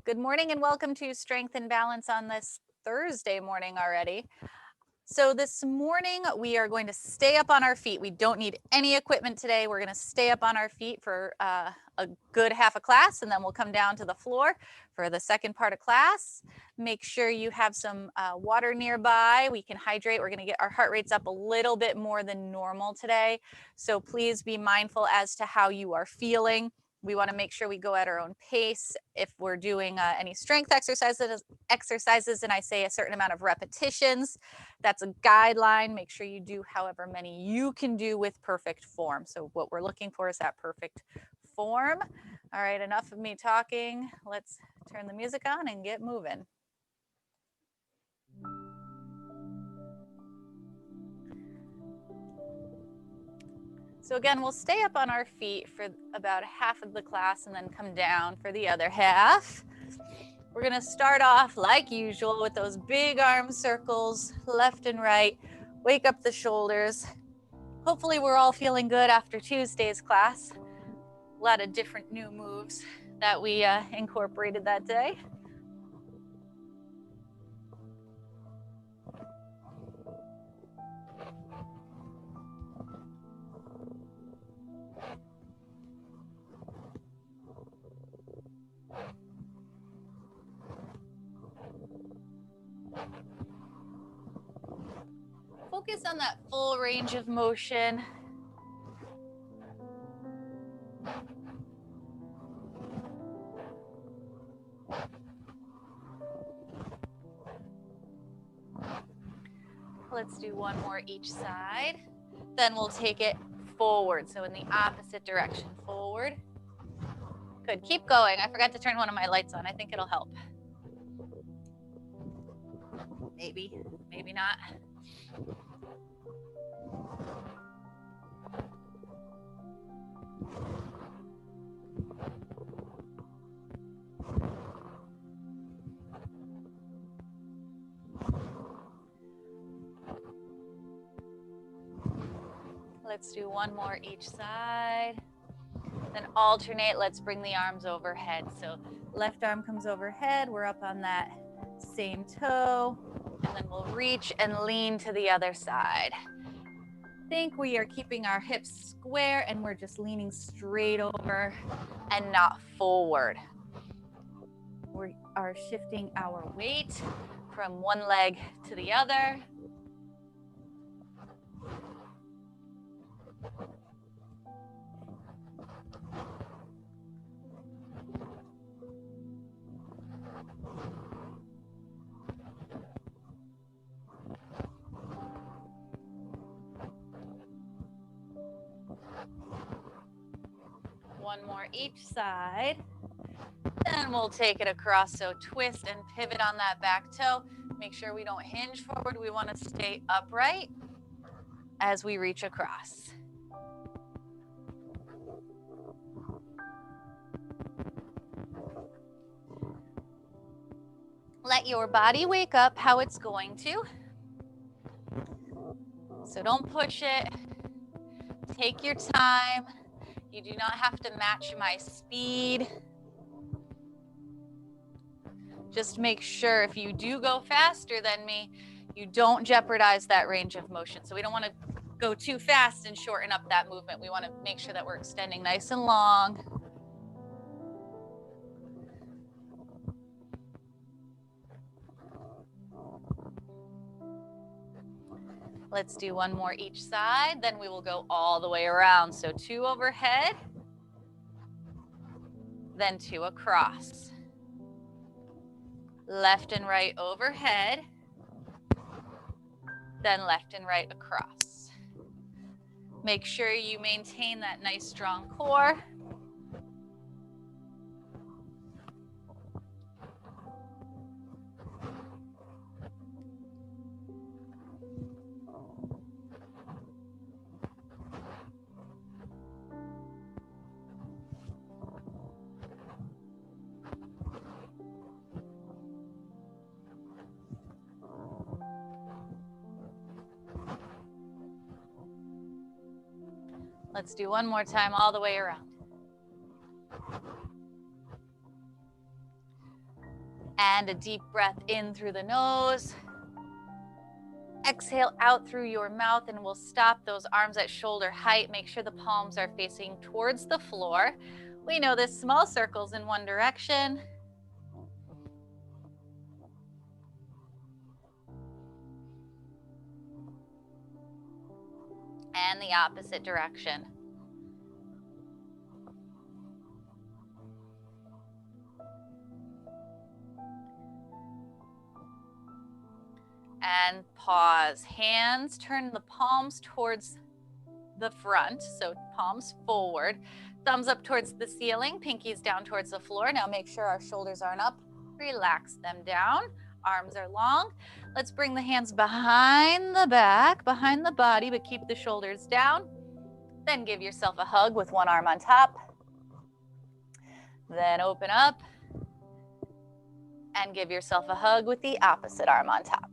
Good morning and welcome to Strength and Balance on this Thursday morning already. So this morning we are going to stay up on our feet. We don't need any equipment today. We're going to stay up on our feet for a good half a class, and then we'll come down to the floor for the second part of class. Make sure you have some water nearby. We can hydrate. We're going to get our heart rates up a little bit more than normal today. So please be mindful as to how you are feeling. We want to make sure we go at our own pace. If we're doing any strength exercises and I say a certain amount of repetitions, that's a guideline. Make sure you do however many you can do with perfect form. So what we're looking for is that perfect form. All right, enough of me talking. Let's turn the music on and get moving. So again, we'll stay up on our feet for about half of the class and then come down for the other half. We're gonna start off like usual with those big arm circles, left and right. Wake up the shoulders. Hopefully we're all feeling good after Tuesday's class. A lot of different new moves that we incorporated that day. Focus on that full range of motion. Let's do one more each side. Then we'll take it forward. So in the opposite direction, forward. Good, keep going. I forgot to turn one of my lights on. I think it'll help. Maybe, maybe not. Let's do one more each side. Then alternate, let's bring the arms overhead. So left arm comes overhead, we're up on that same toe, and then we'll reach and lean to the other side. Think we are keeping our hips square and we're just leaning straight over and not forward. We are shifting our weight from one leg to the other. One more each side. Then we'll take it across, so twist and pivot on that back toe. Make sure we don't hinge forward. We want to stay upright as we reach across. Let your body wake up how it's going to. So don't push it. Take your time. You do not have to match my speed. Just make sure if you do go faster than me, you don't jeopardize that range of motion. So we don't want to go too fast and shorten up that movement. We want to make sure that we're extending nice and long. Let's do one more each side, then we will go all the way around. So 2 overhead, then 2 across. Left and right overhead, then left and right across. Make sure you maintain that nice strong core. Let's do one more time all the way around. And a deep breath in through the nose. Exhale out through your mouth, and we'll stop those arms at shoulder height. Make sure the palms are facing towards the floor. We know this, small circles in one direction. And the opposite direction. And pause. Hands turn the palms towards the front, so palms forward. Thumbs up towards the ceiling, pinkies down towards the floor. Now make sure our shoulders aren't up. Relax them down. Arms are long. Let's bring the hands behind the back, behind the body, but keep the shoulders down. Then give yourself a hug with one arm on top. Then open up and give yourself a hug with the opposite arm on top.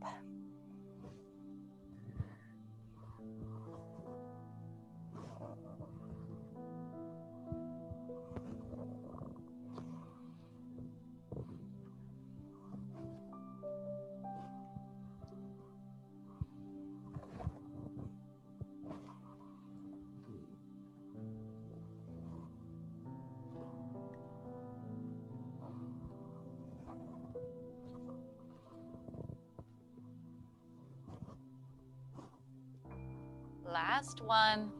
Last one.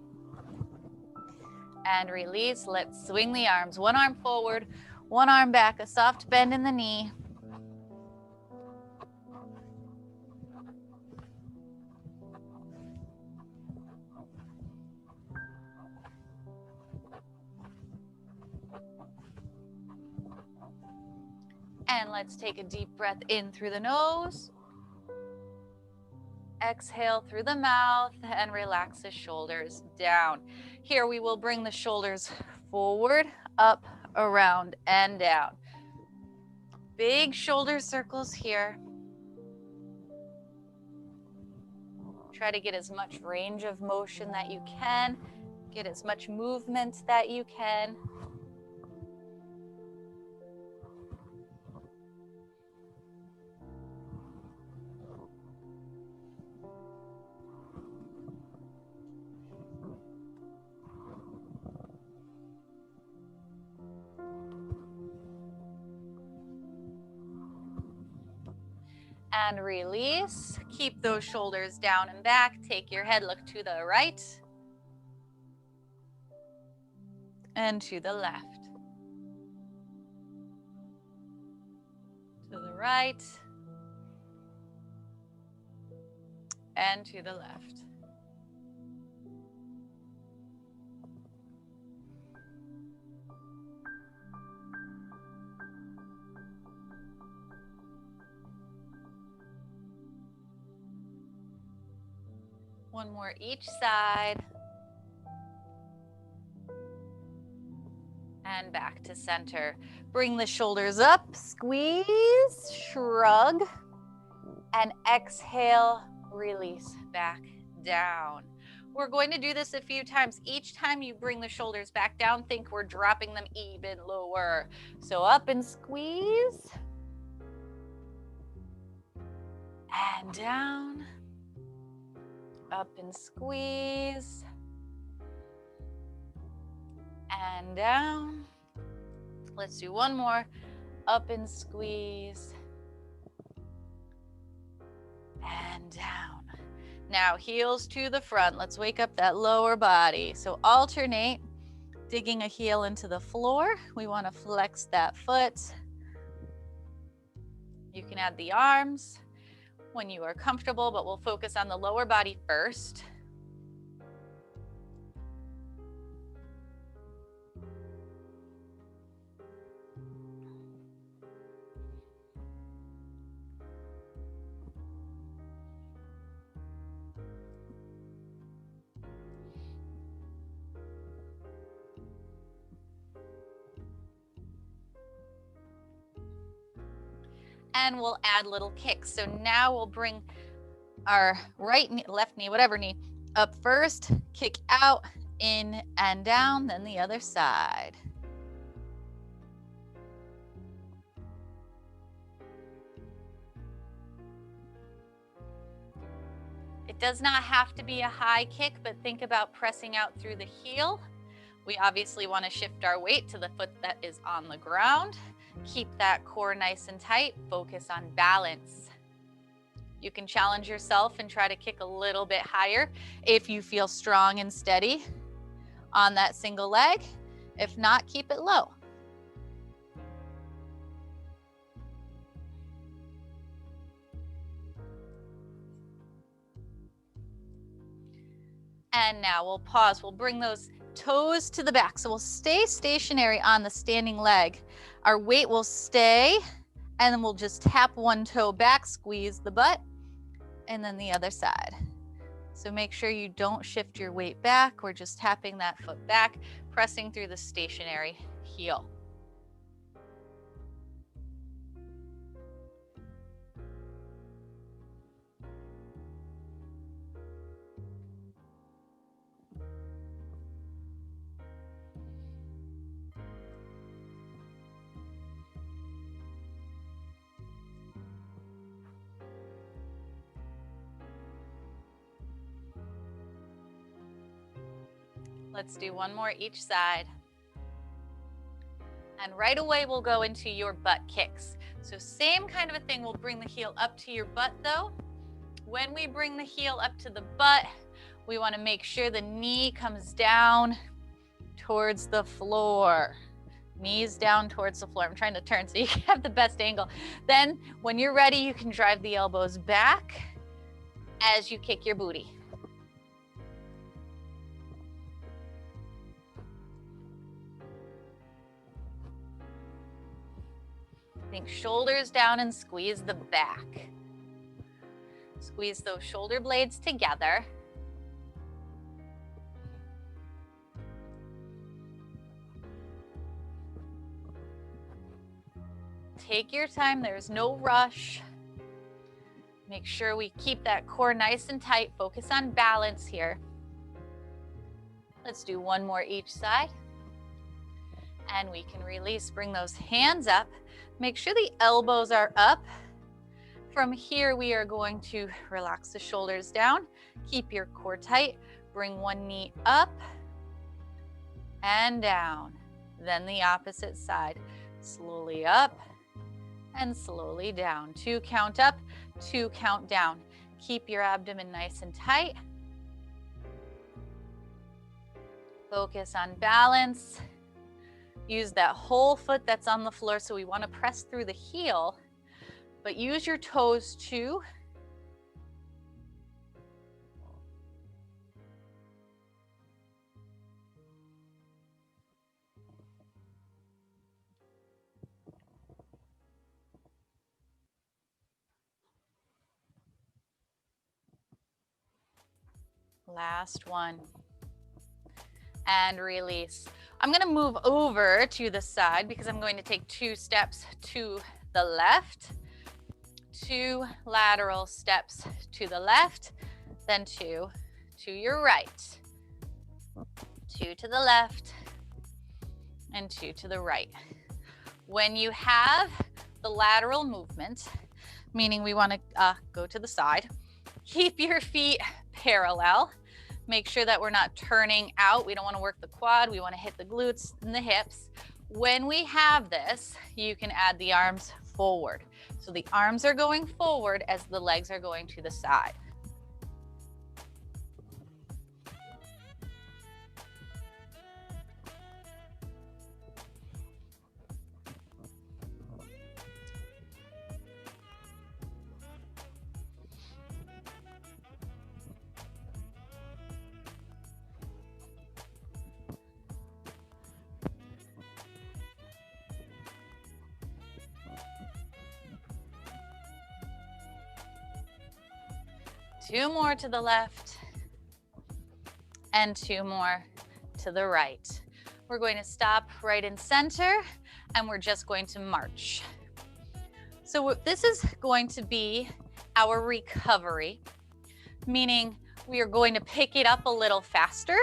And release. Let's swing the arms. One arm forward, one arm back, a soft bend in the knee. And let's take a deep breath in through the nose. Exhale through the mouth and relax the shoulders down. Here we will bring the shoulders forward, up, around, and down. Big shoulder circles here. Try to get as much range of motion that you can. Get as much movement that you can. And release. Keep those shoulders down and back. Take your head, look to the right and to the left. To the right and to the left. One more each side. And back to center. Bring the shoulders up, squeeze, shrug, and exhale, release back down. We're going to do this a few times. Each time you bring the shoulders back down, think we're dropping them even lower. So up and squeeze. And down. Up and squeeze. And down. Let's do one more. Up and squeeze. And down. Now heels to the front. Let's wake up that lower body. So alternate, digging a heel into the floor. We want to flex that foot. You can add the arms when you are comfortable, but we'll focus on the lower body first. And we'll add little kicks. So now we'll bring our right knee, left knee, whatever knee, up first, kick out, in and down, then the other side. It does not have to be a high kick, but think about pressing out through the heel. We obviously want to shift our weight to the foot that is on the ground. Keep that core nice and tight. Focus on balance. You can challenge yourself and try to kick a little bit higher if you feel strong and steady on that single leg. If not, keep it low. And now we'll pause. We'll bring those toes to the back. So we'll stay stationary on the standing leg. Our weight will stay, and then we'll just tap one toe back, squeeze the butt, and then the other side. So make sure you don't shift your weight back. We're just tapping that foot back, pressing through the stationary heel. Let's do one more each side. And right away we'll go into your butt kicks. So same kind of a thing, we'll bring the heel up to your butt though. When we bring the heel up to the butt, we want to make sure the knee comes down towards the floor. Knees down towards the floor. I'm trying to turn so you can have the best angle. Then when you're ready, you can drive the elbows back as you kick your booty. Think shoulders down and squeeze the back. Squeeze those shoulder blades together. Take your time, there's no rush. Make sure we keep that core nice and tight. Focus on balance here. Let's do one more each side. And we can release, bring those hands up. Make sure the elbows are up. From here, we are going to relax the shoulders down. Keep your core tight. Bring one knee up and down. Then the opposite side. Slowly up and slowly down. 2 count up, 2 count down. Keep your abdomen nice and tight. Focus on balance. Use that whole foot that's on the floor, so we want to press through the heel, but use your toes too. Last one. And release. I'm going to move over to the side because I'm going to take 2 steps to the left, 2 lateral steps to the left, then 2 to your right, 2 to the left, and 2 to the right. When you have the lateral movement, meaning we want to go to the side, keep your feet parallel. Make sure that we're not turning out. We don't want to work the quad. We want to hit the glutes and the hips. When we have this, you can add the arms forward. So the arms are going forward as the legs are going to the side. Two more to the left and 2 more to the right. We're going to stop right in center and we're just going to march. So this is going to be our recovery, meaning we are going to pick it up a little faster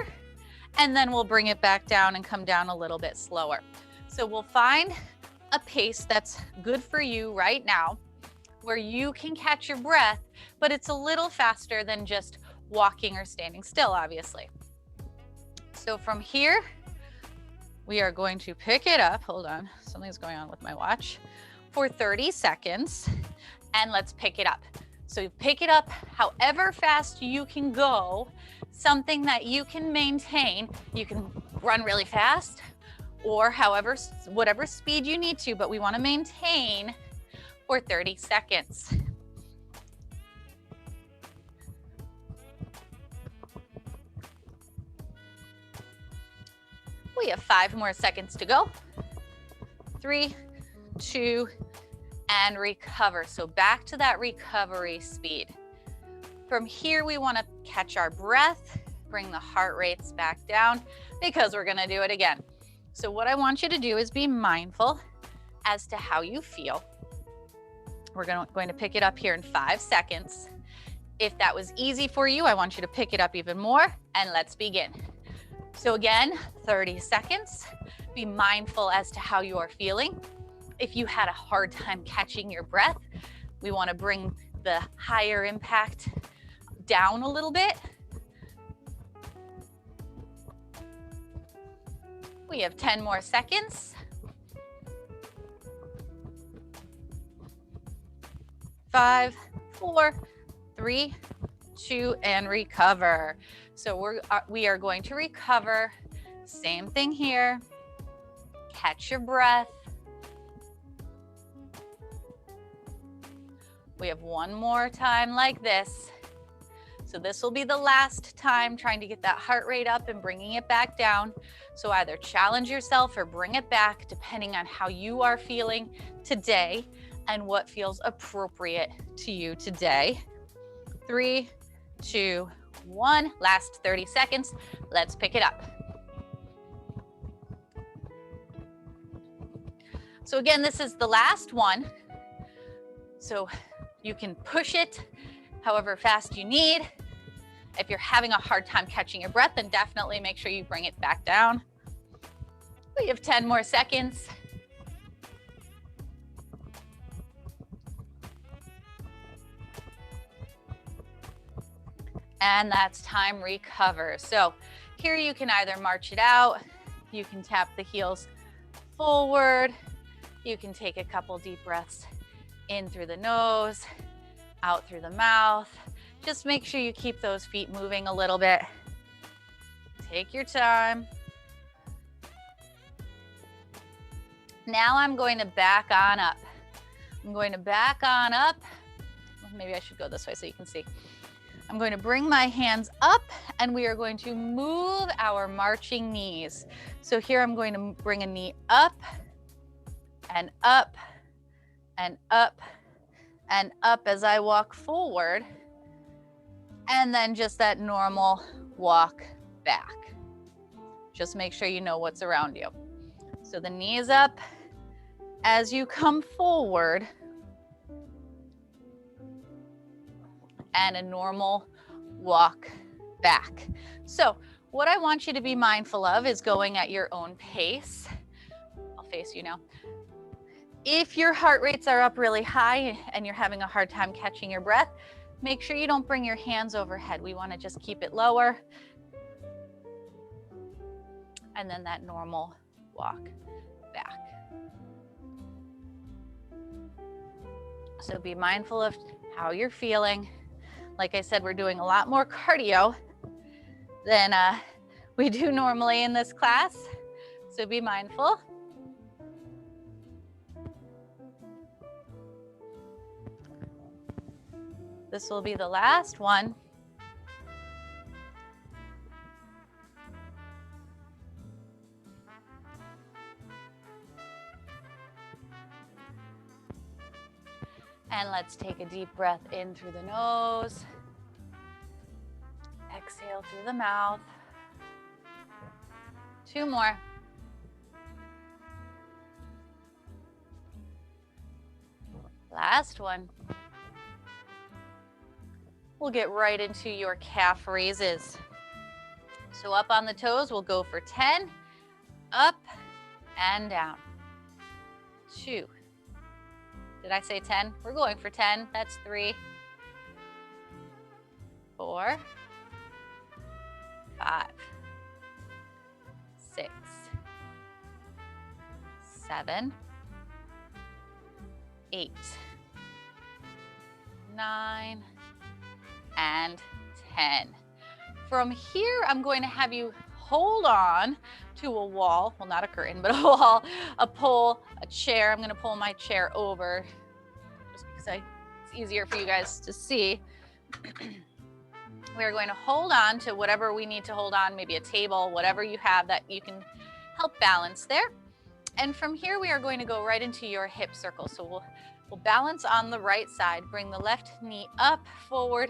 and then we'll bring it back down and come down a little bit slower. So we'll find a pace that's good for you right now, where you can catch your breath, but it's a little faster than just walking or standing still, obviously. So from here, we are going to pick it up. Hold on, something's going on with my watch. For 30 seconds, and let's pick it up. So you pick it up however fast you can go, something that you can maintain. You can run really fast or whatever speed you need to, but we want to maintain for 30 seconds. We have 5 more seconds to go. 3, 2, and recover. So back to that recovery speed. From here, we want to catch our breath, bring the heart rates back down because we're going to do it again. So what I want you to do is be mindful as to how you feel. We're going to pick it up here in 5 seconds. If that was easy for you, I want you to pick it up even more, and let's begin. So again, 30 seconds. Be mindful as to how you are feeling. If you had a hard time catching your breath, we want to bring the higher impact down a little bit. We have 10 more seconds. 5, 4, 3, 2, and recover. So we are going to recover. Same thing here. Catch your breath. We have one more time like this. So this will be the last time trying to get that heart rate up and bringing it back down. So either challenge yourself or bring it back depending on how you are feeling today and what feels appropriate to you today. 3, 2, 1. Last 30 seconds. Let's pick it up. So again, this is the last one. So you can push it however fast you need. If you're having a hard time catching your breath, then definitely make sure you bring it back down. We have 10 more seconds. And that's time recover. So here you can either march it out, you can tap the heels forward, you can take a couple deep breaths in through the nose, out through the mouth. Just make sure you keep those feet moving a little bit. Take your time. Now I'm going to back on up. I'm going to back on up. Maybe I should go this way so you can see. I'm going to bring my hands up and we are going to move our marching knees. So here I'm going to bring a knee up and up and up and up as I walk forward. And then just that normal walk back. Just make sure you know what's around you. So the knees up as you come forward. And a normal walk back. So what I want you to be mindful of is going at your own pace. I'll face you now. If your heart rates are up really high and you're having a hard time catching your breath, make sure you don't bring your hands overhead. We want to just keep it lower. And then that normal walk back. So be mindful of how you're feeling. Like I said, we're doing a lot more cardio than we do normally in this class. So be mindful. This will be the last one. And let's take a deep breath in through the nose. Exhale through the mouth. 2 more. Last one. We'll get right into your calf raises. So up on the toes, we'll go for 10, up and down. 2. Did I say 10? We're going for 10. That's 3, 4, 5, 6, 7, 8, 9, and 10. From here, I'm going to have you hold on to a wall, well, not a curtain, but a wall, a pole, a chair. I'm going to pull my chair over just because it's easier for you guys to see. We're going to hold on to whatever we need to hold on, maybe a table, whatever you have that you can help balance there. And from here, we are going to go right into your hip circle. So we'll balance on the right side, bring the left knee up, forward,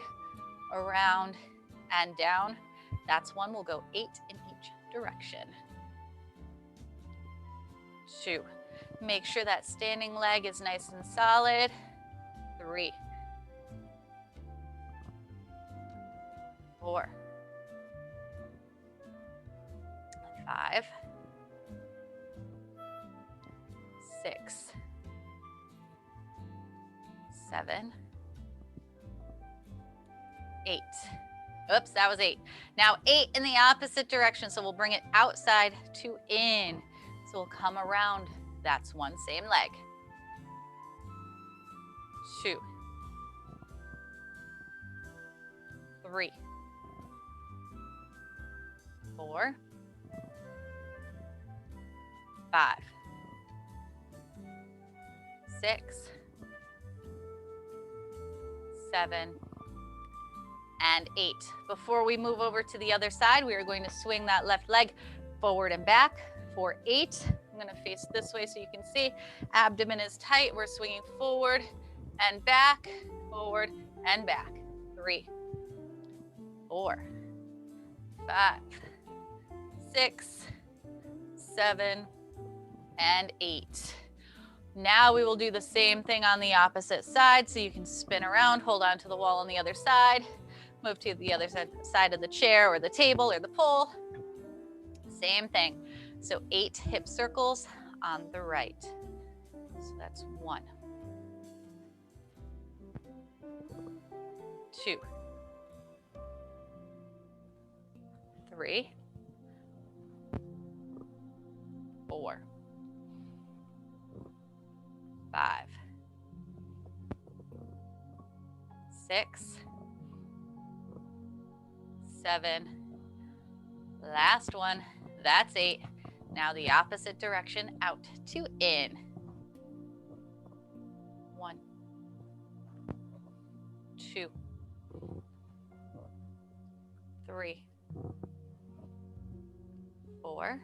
around, and down. That's 1. We'll go 8 in each direction. 2. Make sure that standing leg is nice and solid. 3. 4. 5. 6. 7. 8. Oops, that was 8. Now 8 in the opposite direction. So we'll bring it outside to in. So we'll come around. That's 1, same leg. 2. 3. 4. 5. 6. 7. And 8. Before we move over to the other side, we are going to swing that left leg forward and back for 8. I'm going to face this way so you can see. Abdomen is tight. We're swinging forward and back, forward and back. 3, 4, 5, 6, 7, and 8. Now we will do the same thing on the opposite side, so you can spin around, hold on to the wall on the other side, move to the other side of the chair or the table or the pole. Same thing. So 8 hip circles on the right. So that's 1, 2, 3, 4, 5, 6, 7, last one, that's 8. Now the opposite direction, out to in. 1, 2, 3, 4,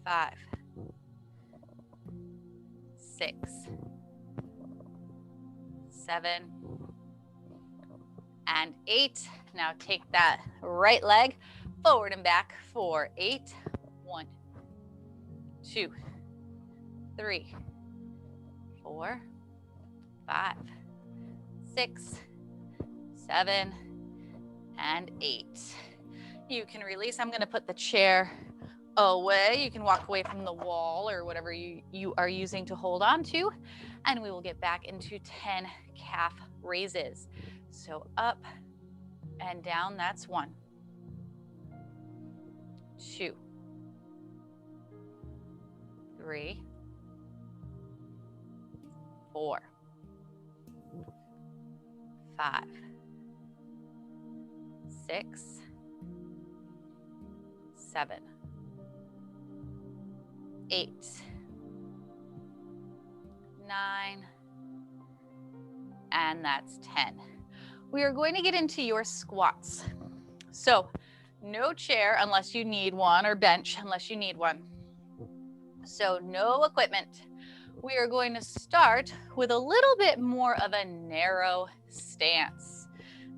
5, 6, 7, and 8. Now take that right leg forward and back for 8. 1, 2, 3, 4, 5, 6, 7, and 8. You can release. I'm going to put the chair away. You can walk away from the wall or whatever you are using to hold on to. And we will get back into 10 calf raises. So up and down, that's 1, 2, 3, 4, 5, 6, 7, 8, 9, and that's 10. We are going to get into your squats. So no chair unless you need one, or bench unless you need one. So no equipment. We are going to start with a little bit more of a narrow stance.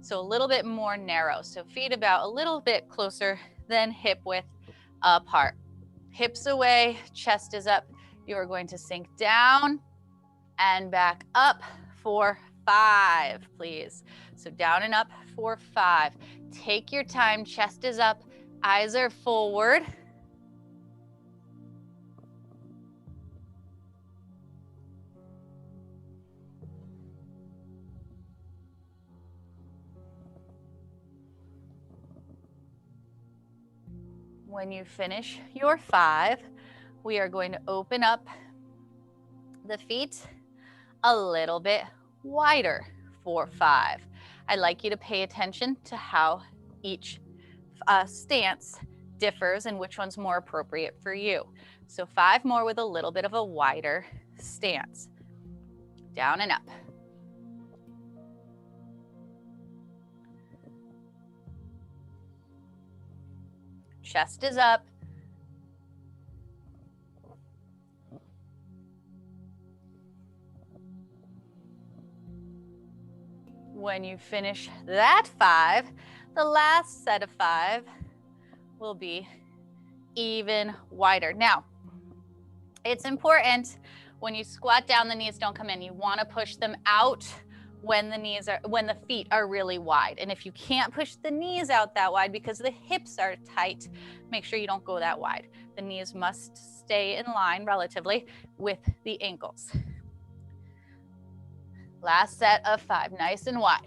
So a little bit more narrow. So feet about a little bit closer than hip width apart. Hips away, chest is up. You are going to sink down and back up for 5, please. So down and up for 5. Take your time, chest is up, eyes are forward. When you finish your 5, we are going to open up the feet a little bit wider for 5. I'd like you to pay attention to how each stance differs and which one's more appropriate for you. So 5 more with a little bit of a wider stance. Down and up. Chest is up. When you finish that 5, the last set of 5 will be even wider. Now, it's important when you squat down, the knees don't come in. You want to push them out when the feet are really wide. And if you can't push the knees out that wide because the hips are tight, make sure you don't go that wide. The knees must stay in line relatively with the ankles. Last set of 5, nice and wide.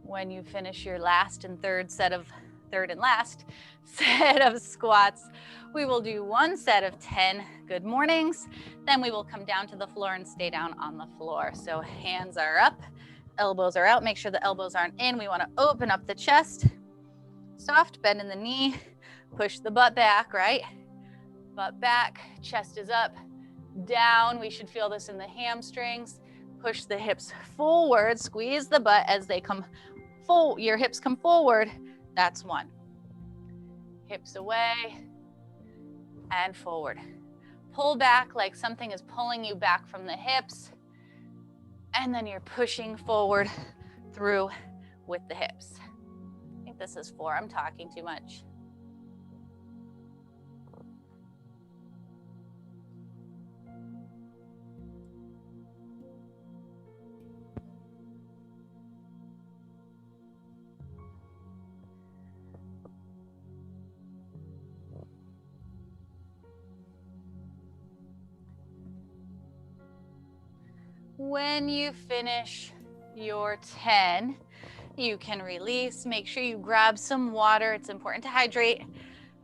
When you finish your last and third and last set of squats, we will do 1 set of 10 good mornings. Then we will come down to the floor and stay down on the floor. So hands are up, elbows are out. Make sure the elbows aren't in. We want to open up the chest, soft bend in the knee, push the butt back, right? Butt back, chest is up, down. We should feel this in the hamstrings. Push the hips forward, squeeze the butt as they come full. Your hips come forward. That's 1. Hips away and forward. Pull back like something is pulling you back from the hips. And then you're pushing forward through with the hips. I think this is 4. I'm talking too much. When you finish your 10, you can release. Make sure you grab some water. It's important to hydrate.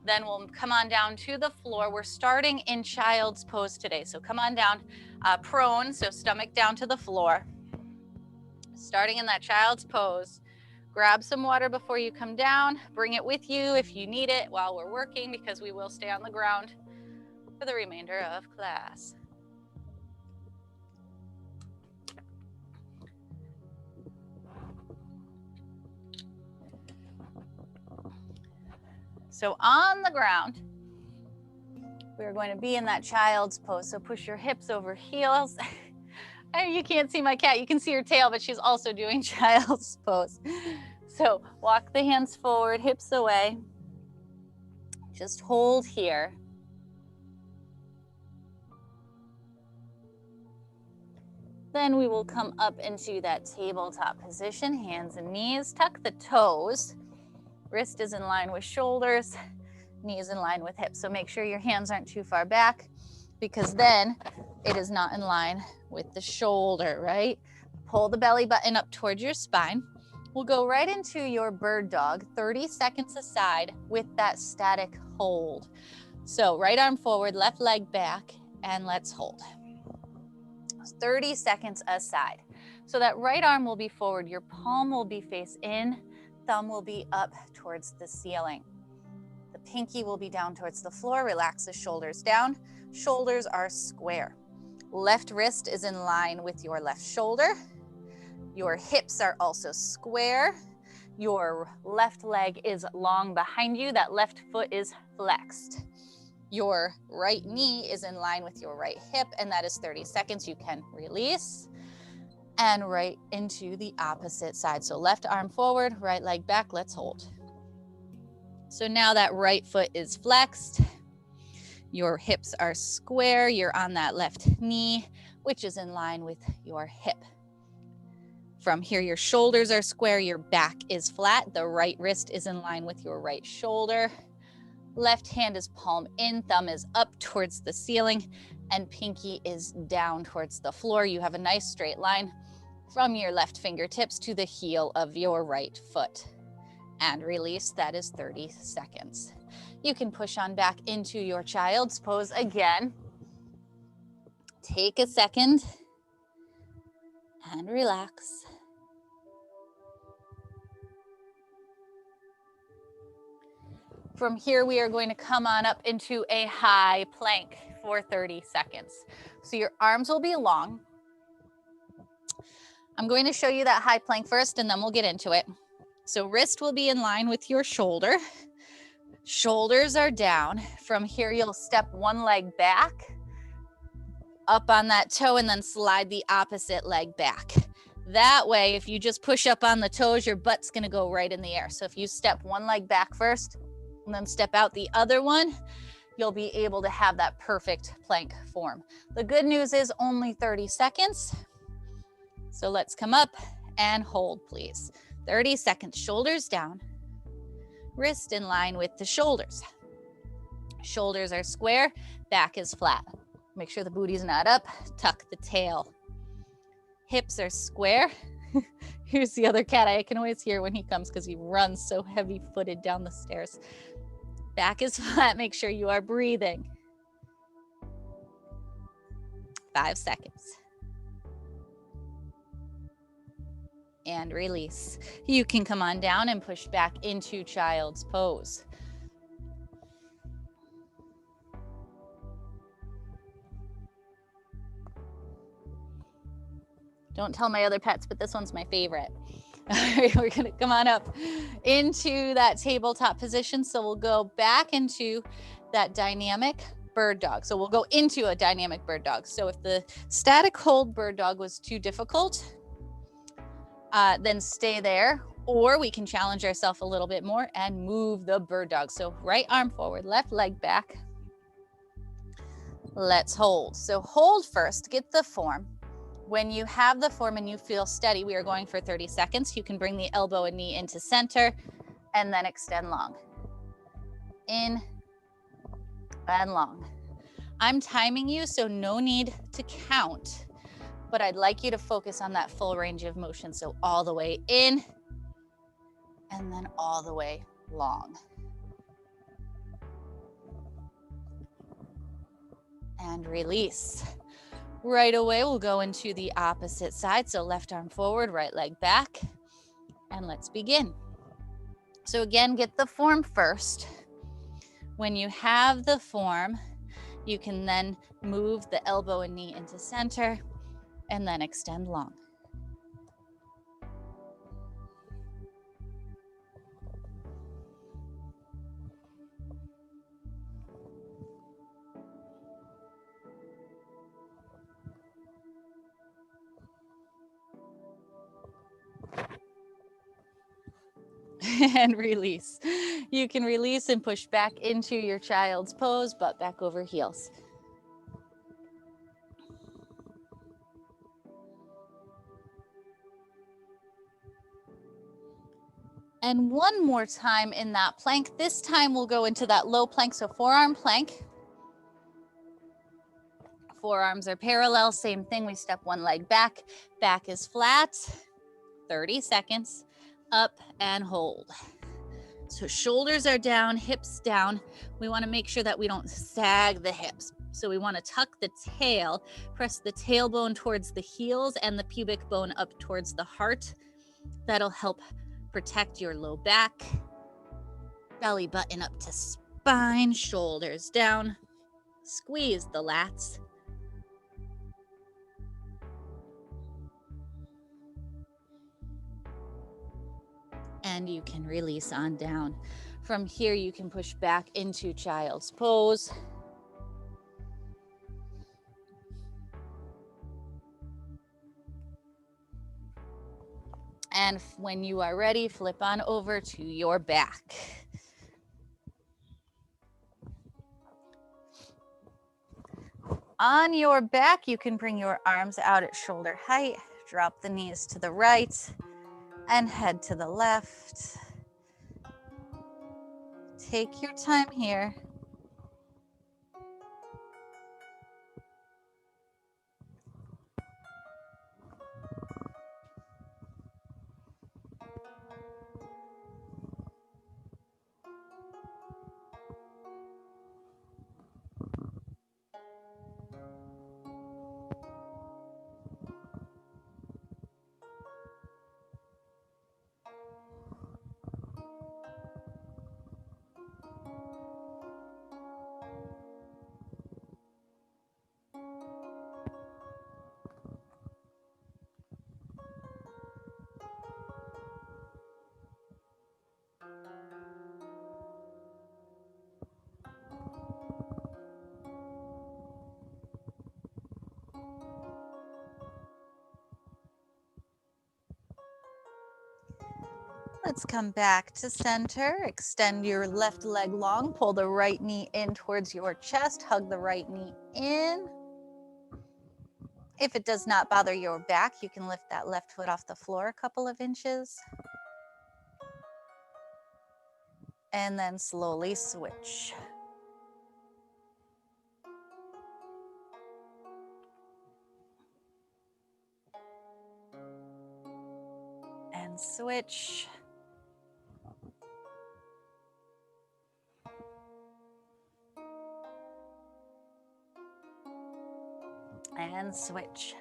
Then we'll come on down to the floor. We're starting in child's pose today. So come on down prone, so stomach down to the floor. Starting in that child's pose. Grab some water before you come down. Bring it with you if you need it while we're working, because we will stay on the ground for the remainder of class. So on the ground, we're going to be in that child's pose. So push your hips over heels. You can't see my cat. You can see her tail, but she's also doing child's pose. So walk the hands forward, hips away. Just hold here. Then we will come up into that tabletop position, hands and knees. Tuck the toes. Wrist is in line with shoulders, knees in line with hips. So make sure your hands aren't too far back, because then it is not in line with the shoulder, right? Pull the belly button up towards your spine. We'll go right into your bird dog, 30 seconds aside with that static hold. So right arm forward, left leg back, and let's hold. 30 seconds aside. So that right arm will be forward, your palm will be face in, thumb will be up towards the ceiling. The pinky will be down towards the floor. Relax the shoulders down. Shoulders are square. Left wrist is in line with your left shoulder. Your hips are also square. Your left leg is long behind you. That left foot is flexed. Your right knee is in line with your right hip, and that is 30 seconds. You can release. And right into the opposite side. So left arm forward, right leg back, let's hold. So now that right foot is flexed, your hips are square, you're on that left knee, which is in line with your hip. From here, your shoulders are square, your back is flat, the right wrist is in line with your right shoulder. Left hand is palm in, thumb is up towards the ceiling, and pinky is down towards the floor. You have a nice straight line from your left fingertips to the heel of your right foot. And release, that is 30 seconds. You can push on back into your child's pose again. Take a second and relax. From here, we are going to come on up into a high plank for 30 seconds. So your arms will be long. I'm going to show you that high plank first, and then we'll get into it. So wrist will be in line with your shoulder. Shoulders are down. From here, you'll step one leg back, up on that toe, and then slide the opposite leg back. That way, if you just push up on the toes, your butt's gonna go right in the air. So if you step one leg back first, and then step out the other one, you'll be able to have that perfect plank form. The good news is only 30 seconds. So let's come up and hold, please. 30 seconds, shoulders down, wrist in line with the shoulders. Shoulders are square, back is flat. Make sure the booty's not up, tuck the tail. Hips are square. Here's the other cat I can always hear when he comes because he runs so heavy-footed down the stairs. Back is flat, make sure you are breathing. 5 seconds. And release. You can come on down and push back into child's pose. Don't tell my other pets, but this one's my favorite. All right, we're gonna come on up into that tabletop position. So we'll go back into that dynamic bird dog. So we'll go into a dynamic bird dog. So if the static hold bird dog was too difficult, then stay there, or we can challenge ourselves a little bit more and move the bird dog. So right arm forward, left leg back. Let's hold. So hold first, get the form. When you have the form and you feel steady, we are going for 30 seconds. You can bring the elbow and knee into center and then extend long. In and long. I'm timing you, so no need to count, but I'd like you to focus on that full range of motion. So all the way in and then all the way long. And release. Right away, we'll go into the opposite side. So left arm forward, right leg back, and let's begin. So again, get the form first. When you have the form, you can then move the elbow and knee into center and then extend long. And release. You can release and push back into your child's pose, butt back over heels. And one more time in that plank. This time we'll go into that low plank, so forearm plank. Forearms are parallel, same thing. We step one leg back, back is flat, 30 seconds, up and hold. So shoulders are down, hips down. We want to make sure that we don't sag the hips. So we want to tuck the tail, press the tailbone towards the heels and the pubic bone up towards the heart. That'll help protect your low back. Belly button up to spine, shoulders down. Squeeze the lats. And you can release on down. From here, you can push back into child's pose. And when you are ready, flip on over to your back. On your back, you can bring your arms out at shoulder height, drop the knees to the right and head to the left. Take your time here. Let's come back to center. Extend your left leg long. Pull the right knee in towards your chest. Hug the right knee in. If it does not bother your back, you can lift that left foot off the floor a couple of inches. And then slowly switch. And switch. And switch.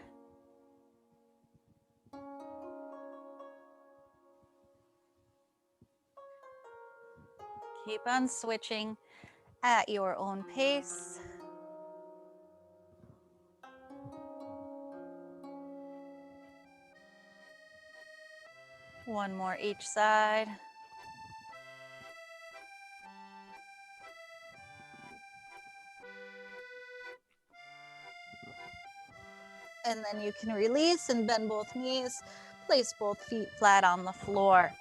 Keep on switching at your own pace. One more each side. And then you can release and bend both knees. Place both feet flat on the floor.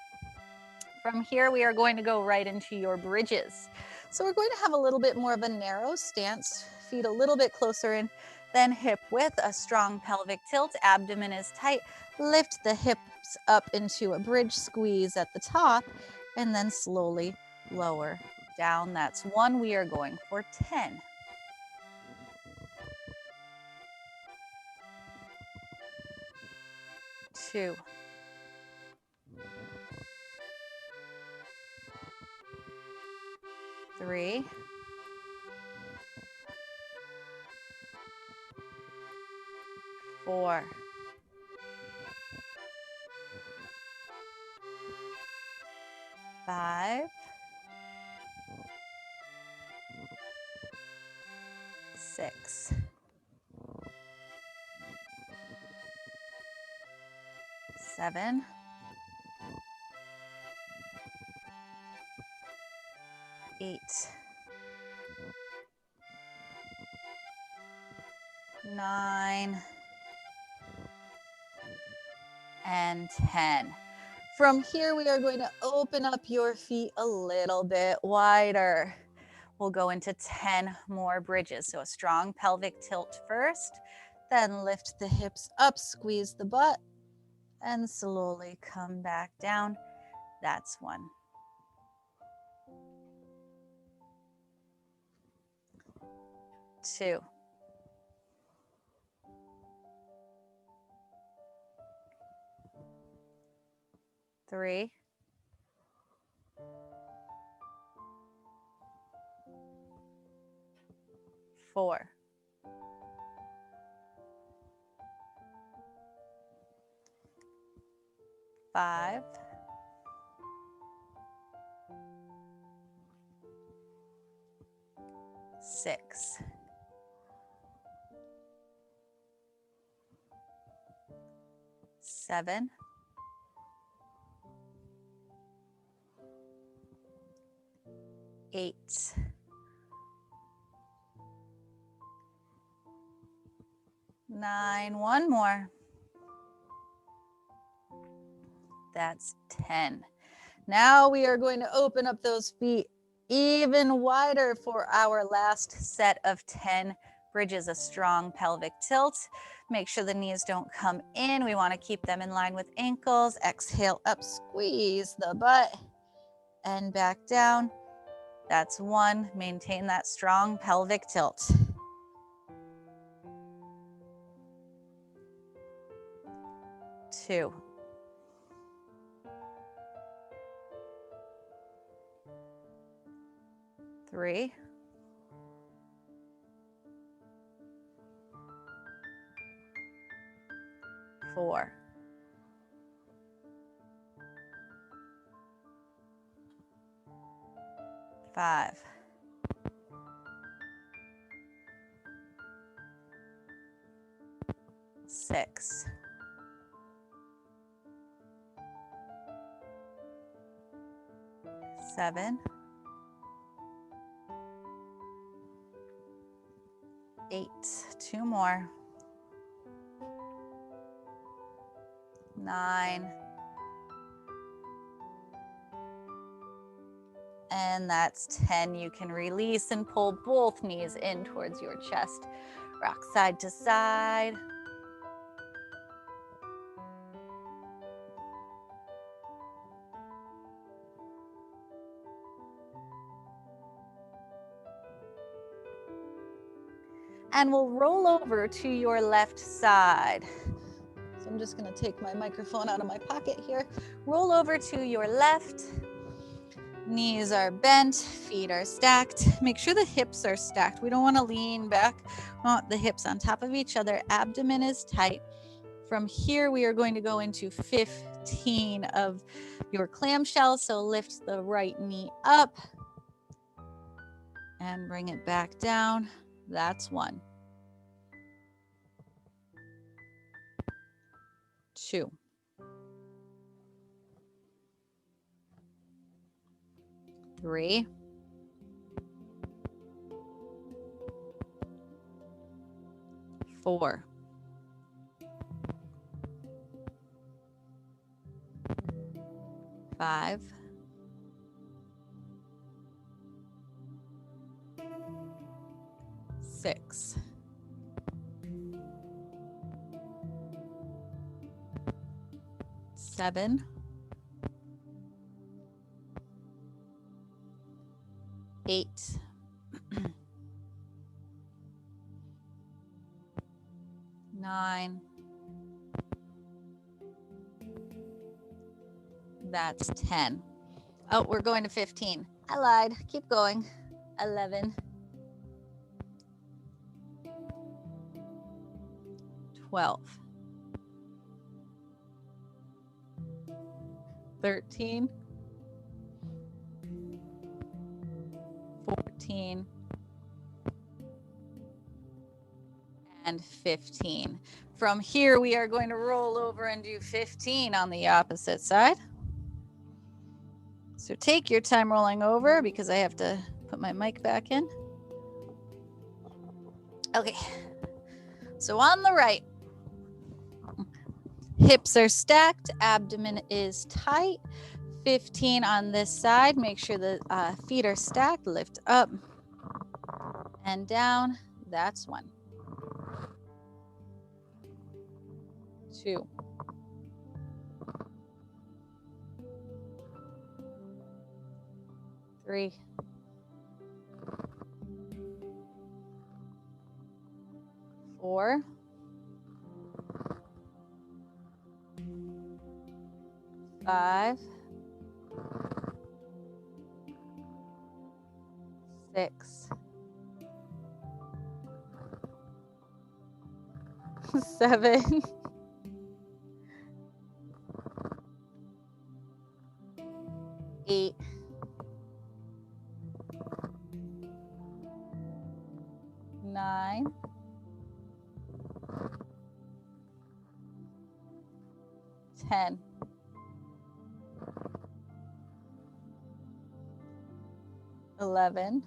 From here, we are going to go right into your bridges. So we're going to have a little bit more of a narrow stance, feet a little bit closer in than hip width, a strong pelvic tilt, abdomen is tight. Lift the hips up into a bridge squeeze at the top, and then slowly lower down. That's 1. We are going for 10. 2. 3. 4. 5. 6. 7. 8. 9. And 10. From here, we are going to open up your feet a little bit wider. We'll go into 10 more bridges. So a strong pelvic tilt first, then lift the hips up, squeeze the butt, and slowly come back down. That's 1. 2. 3. 4. 5. 6. 7. 8. 9. 1 more. That's 10. Now we are going to open up those feet even wider for our last set of 10 bridges. A strong pelvic tilt. Make sure the knees don't come in. We want to keep them in line with ankles. Exhale up, squeeze the butt, and back down. That's 1. Maintain that strong pelvic tilt. 2. 3. 4. 5. 6. 7. 8. 2 more. 9. And that's 10. You can release and pull both knees in towards your chest. Rock side to side. And we'll roll over to your left side. So I'm just gonna take my microphone out of my pocket here. Roll over to your left. Knees are bent, feet are stacked. Make sure the hips are stacked. We don't wanna lean back. We want the hips on top of each other. Abdomen is tight. From here, we are going to go into 15 of your clamshell. So lift the right knee up and bring it back down. That's 1. 2. 3. 4. 5. 6. 7. 8. 9. That's 10. Oh, we're going to 15. I lied. Keep going. 11. 12. 13. 14. And 15. From here, we are going to roll over and do 15 on the opposite side. So take your time rolling over because I have to put my mic back in. Okay. So on the right, hips are stacked, abdomen is tight. 15 on this side. Make sure the feet are stacked. Lift up and down. That's 1. 2. 3. 4. 5. 6. 7. 8. 9. 10. 11.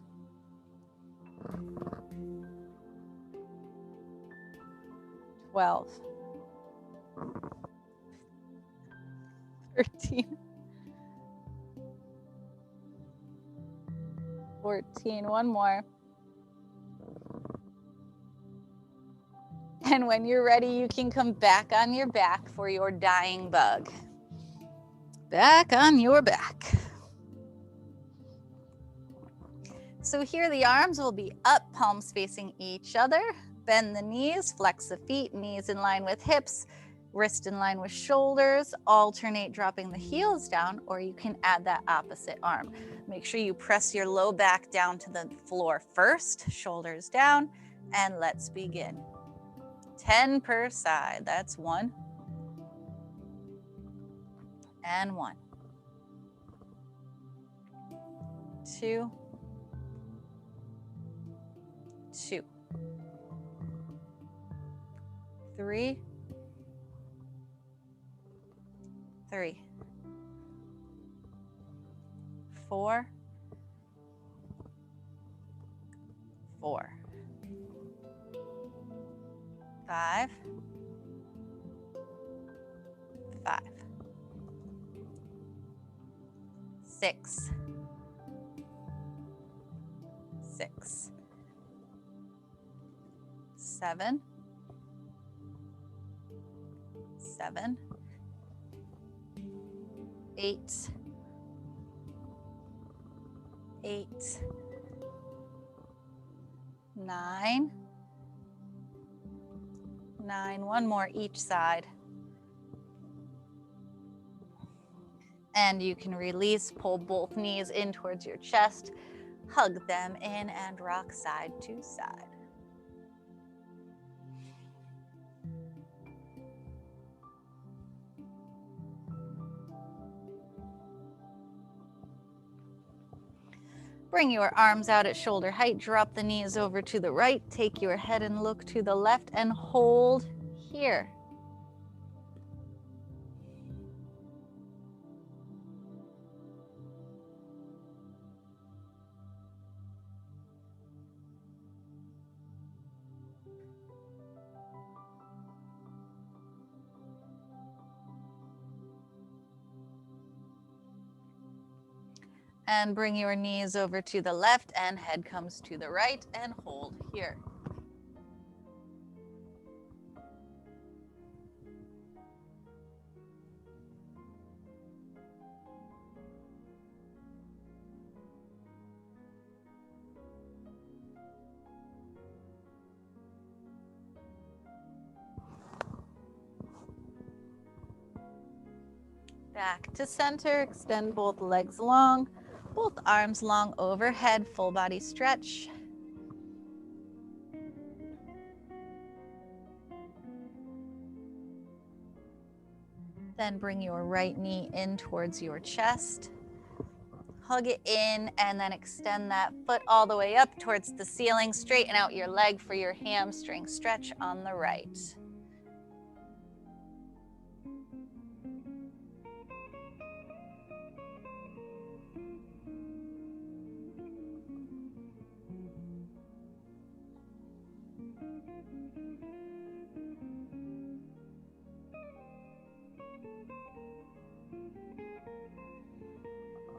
12. 13. 14. One more. And when you're ready, you can come back on your back for your dying bug. Back on your back. So here the arms will be up, palms facing each other. Bend the knees, flex the feet, knees in line with hips, wrist in line with shoulders. Alternate dropping the heels down, or you can add that opposite arm. Make sure you press your low back down to the floor first, shoulders down, and let's begin. 10 per side. That's 1. And 1. 2. 2. 3. 3. 4. 4. 5. 5. 6. 6, 7, 7, 8, 8, 9, 9, one more each side. And you can release, pull both knees in towards your chest, hug them in and rock side to side. Bring your arms out at shoulder height, drop the knees over to the right, take your head and look to the left and hold here. And bring your knees over to the left and head comes to the right and hold here. Back to center, extend both legs long, both arms long overhead, full body stretch. Then bring your right knee in towards your chest. Hug it in and then extend that foot all the way up towards the ceiling. Straighten out your leg for your hamstring stretch on the right.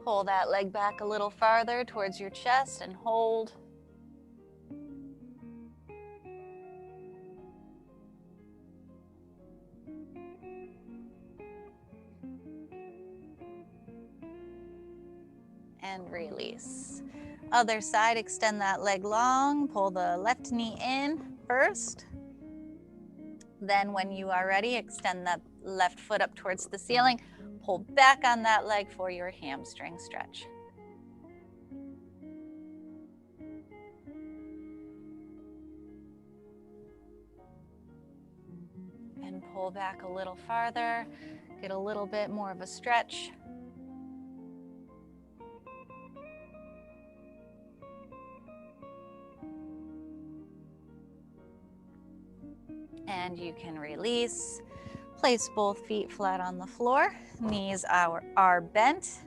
Pull that leg back a little farther towards your chest and hold. And release. Other side, extend that leg long, pull the left knee in first. Then when you are ready, extend that left foot up towards the ceiling. Pull back on that leg for your hamstring stretch. And pull back a little farther, get a little bit more of a stretch. And you can release. Place both feet flat on the floor, knees are bent.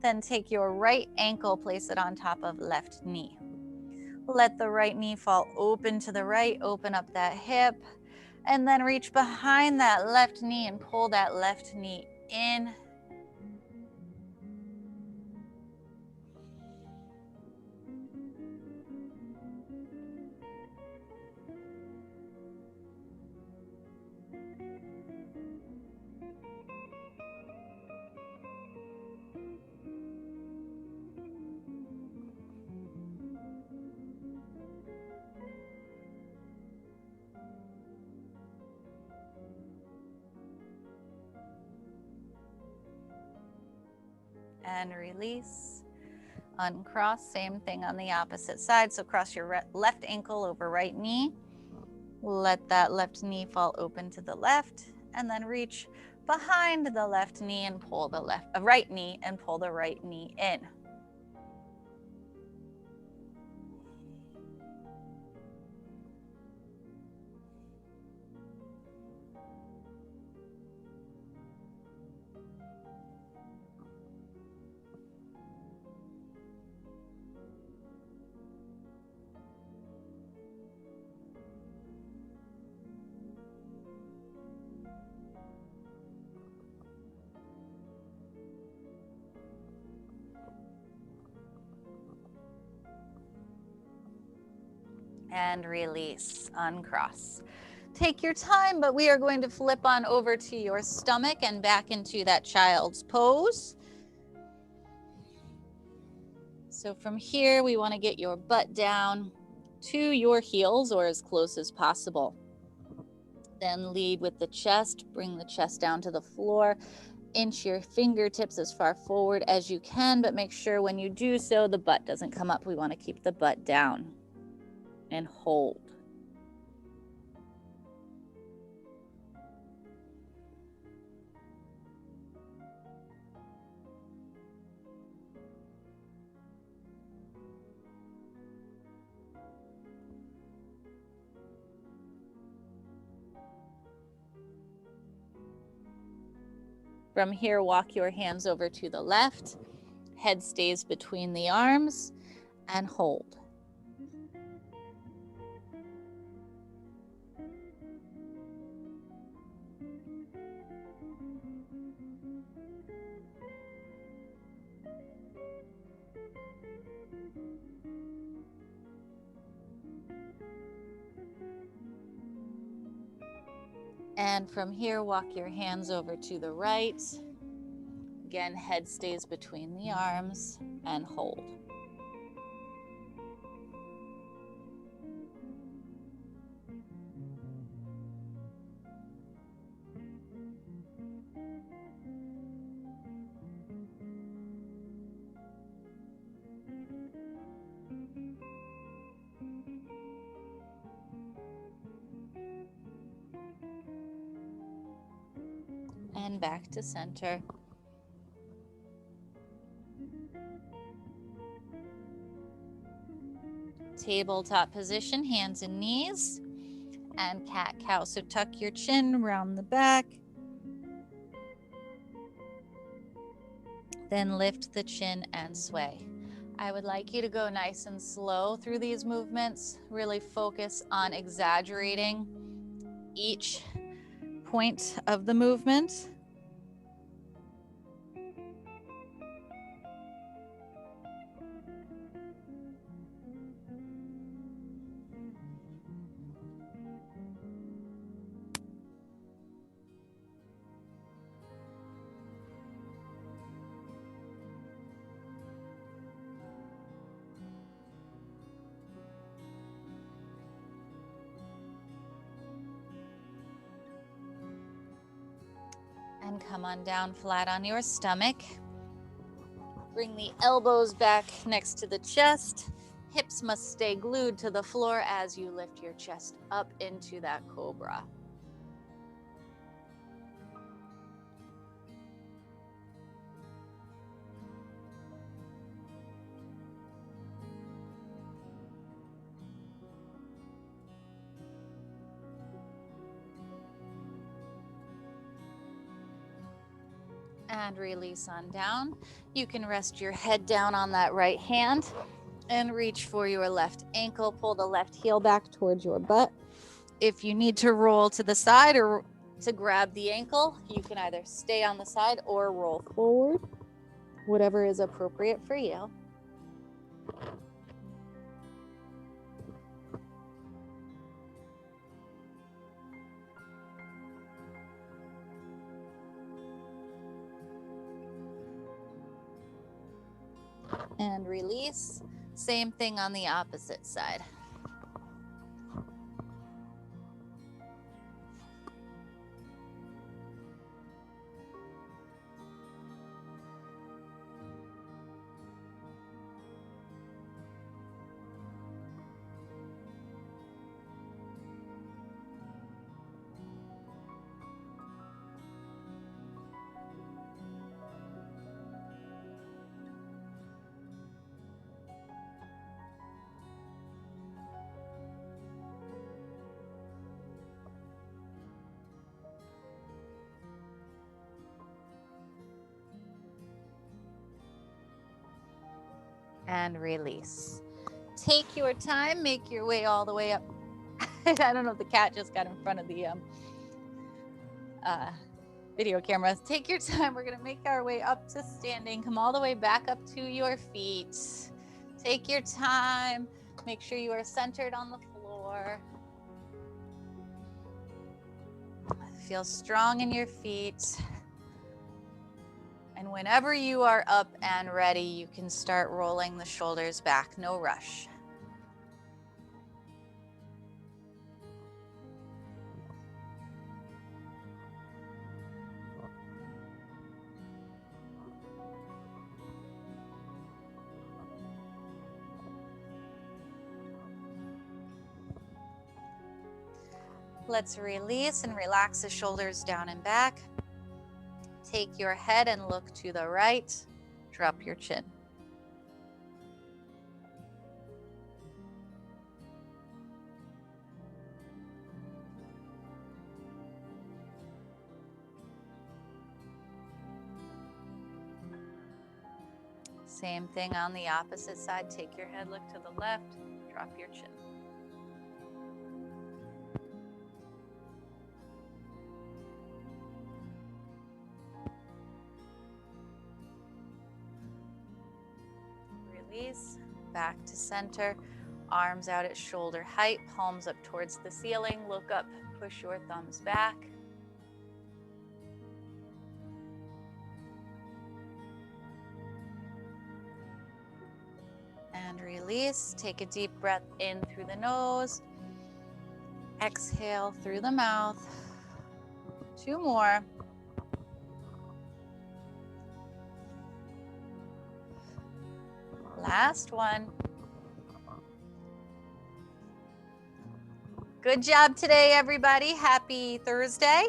Then take your right ankle, place it on top of left knee. Let the right knee fall open to the right, open up that hip, and then reach behind that left knee and pull that left knee in. And release. Uncross, same thing on the opposite side. So cross your left ankle over right knee. Let that left knee fall open to the left, and then reach behind the left knee and pull the right knee and pull the right knee in. And release, uncross. Take your time, but we are going to flip on over to your stomach and back into that child's pose. So from here, we want to get your butt down to your heels or as close as possible. Then lead with the chest, bring the chest down to the floor, inch your fingertips as far forward as you can, but make sure when you do so, the butt doesn't come up. We want to keep the butt down and hold. From here, walk your hands over to the left, head stays between the arms, and hold. And from here, walk your hands over to the right. Again, head stays between the arms and hold. And back to center. Tabletop position, hands and knees, and cat-cow. So tuck your chin, round the back. Then lift the chin and sway. I would like you to go nice and slow through these movements. Really focus on exaggerating each point of the movement. And come on down flat on your stomach. Bring the elbows back next to the chest. Hips must stay glued to the floor as you lift your chest up into that cobra. And release on down. You can rest your head down on that right hand and reach for your left ankle. Pull the left heel back towards your butt. If you need to roll to the side or to grab the ankle, you can either stay on the side or roll forward, whatever is appropriate for you. And release. Same thing on the opposite side. And release. Take your time, make your way all the way up. I don't know if the cat just got in front of the video camera. Take your time. We're going to make our way up to standing. Come all the way back up to your feet. Take your time. Make sure you are centered on the floor. 4. Feel strong in your feet. And whenever you are up and ready, you can start rolling the shoulders back, no rush. Let's release and relax the shoulders down and back. Take your head and look to the right. Drop your chin. Same thing on the opposite side. Take your head, look to the left, drop your chin. Release, back to center, arms out at shoulder height, palms up towards the ceiling. Look up, push your thumbs back. And release. Take a deep breath in through the nose. Exhale through the mouth. 2 more. Last one. Good job today, everybody. Happy Thursday.